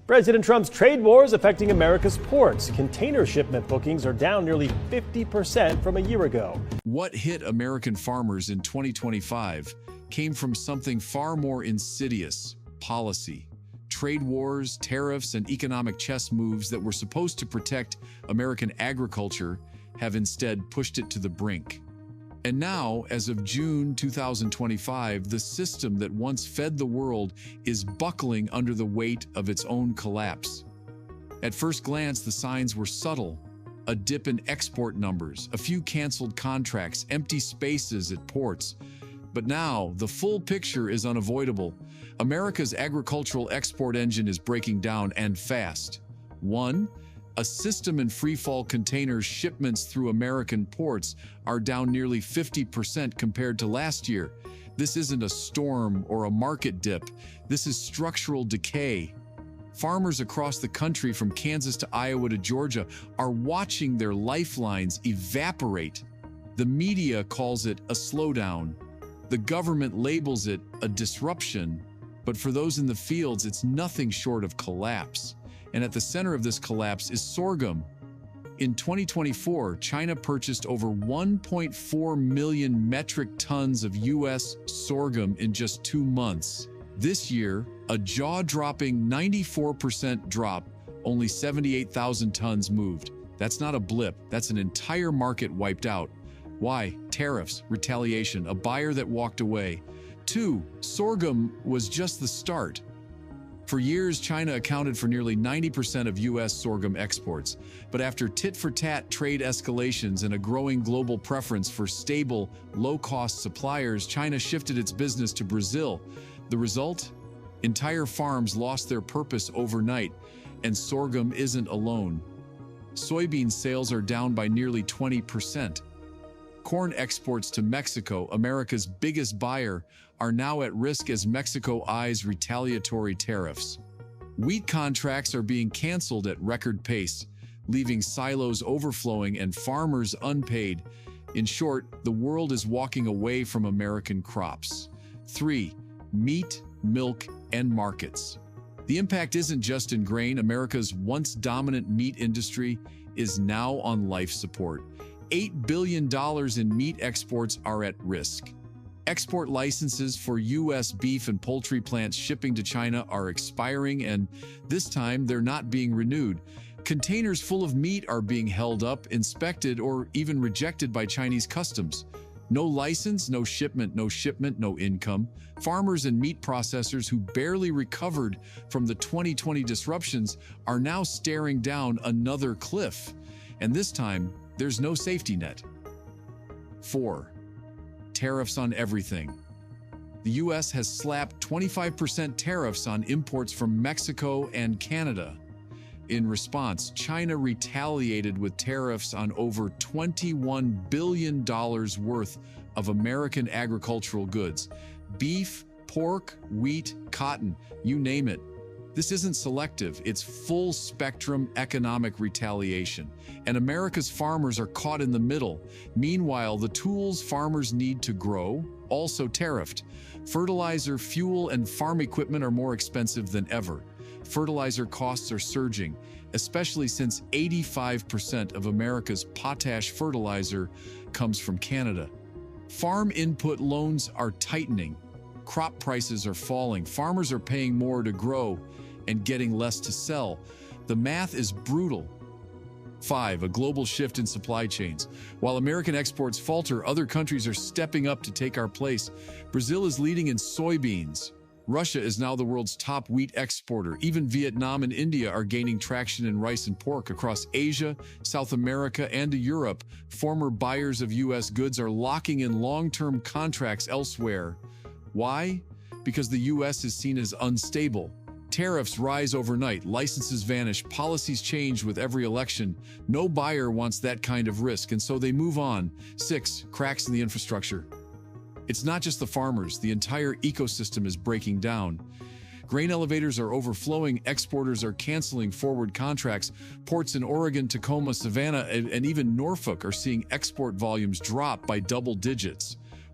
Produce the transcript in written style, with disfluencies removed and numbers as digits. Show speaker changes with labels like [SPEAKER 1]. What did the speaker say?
[SPEAKER 1] President Trump's trade wars affecting America's ports. Container shipment bookings are down nearly 50% from a year ago.
[SPEAKER 2] What hit American farmers in 2025 came from something far more insidious: policy. Trade wars, tariffs, and economic chess moves that were supposed to protect American agriculture have instead pushed it to the brink. And now, as of June 2025, the system that once fed the world is buckling under the weight of its own collapse. At first glance, the signs were subtle: a dip in export numbers, a few canceled contracts, empty spaces at ports. But now, the full picture is unavoidable. America's agricultural export engine is breaking down, and fast. 1. A system in freefall containers shipments through American ports are down nearly 50% compared to last year. This isn't a storm or a market dip. This is structural decay. Farmers across the country, from Kansas to Iowa to Georgia, are watching their lifelines evaporate. The media calls it a slowdown. The government labels it a disruption. But for those in the fields, it's nothing short of collapse. And at the center of this collapse is sorghum. In 2024, China purchased over 1.4 million metric tons of U.S. sorghum in just 2 months. This year, a jaw-dropping 94% drop, only 78,000 tons moved. That's not a blip, that's an entire market wiped out. Why? Tariffs, retaliation, a buyer that walked away. 2. Sorghum was just the start. For years, China accounted for nearly 90% of U.S. sorghum exports. But after tit-for-tat trade escalations and a growing global preference for stable, low-cost suppliers, China shifted its business to Brazil. The result? Entire farms lost their purpose overnight, and sorghum isn't alone. Soybean sales are down by nearly 20%. Corn exports to Mexico, America's biggest buyer, are now at risk as Mexico eyes retaliatory tariffs. Wheat contracts are being canceled at record pace, leaving silos overflowing and farmers unpaid. In short, the world is walking away from American crops. 3. Meat, milk, and markets. The impact isn't just in grain. America's once dominant meat industry is now on life support. $8 billion in meat exports are at risk. Export licenses for U.S. beef and poultry plants shipping to China are expiring, and this time they're not being renewed. Containers full of meat are being held up, inspected, or even rejected by Chinese customs. No license, no shipment, no income. Farmers and meat processors who barely recovered from the 2020 disruptions are now staring down another cliff. And this time, there's no safety net. 4. Tariffs on everything. The U.S. has slapped 25% tariffs on imports from Mexico and Canada. In response, China retaliated with tariffs on over $21 billion worth of American agricultural goods. Beef, pork, wheat, cotton, you name it. This isn't selective, it's full-spectrum economic retaliation. And America's farmers are caught in the middle. Meanwhile, the tools farmers need to grow, also tariffed. Fertilizer, fuel, and farm equipment are more expensive than ever. Fertilizer costs are surging, especially since 85% of America's potash fertilizer comes from Canada. Farm input loans are tightening. Crop prices are falling. Farmers are paying more to grow and getting less to sell. The math is brutal. 5. A global shift in supply chains. While American exports falter, other countries are stepping up to take our place. Brazil is leading in soybeans. Russia is now the world's top wheat exporter. Even Vietnam and India are gaining traction in rice and pork. Across Asia, South America, and to Europe, former buyers of U.S. goods are locking in long-term contracts elsewhere. Why? Because the U.S. is seen as unstable. Tariffs rise overnight, licenses vanish, policies change with every election. No buyer wants that kind of risk, and so they move on. 6. Cracks in the infrastructure. It's not just the farmers, the entire ecosystem is breaking down. Grain elevators are overflowing, exporters are canceling forward contracts, ports in Oregon, Tacoma, Savannah, and even Norfolk are seeing export volumes drop by double digits.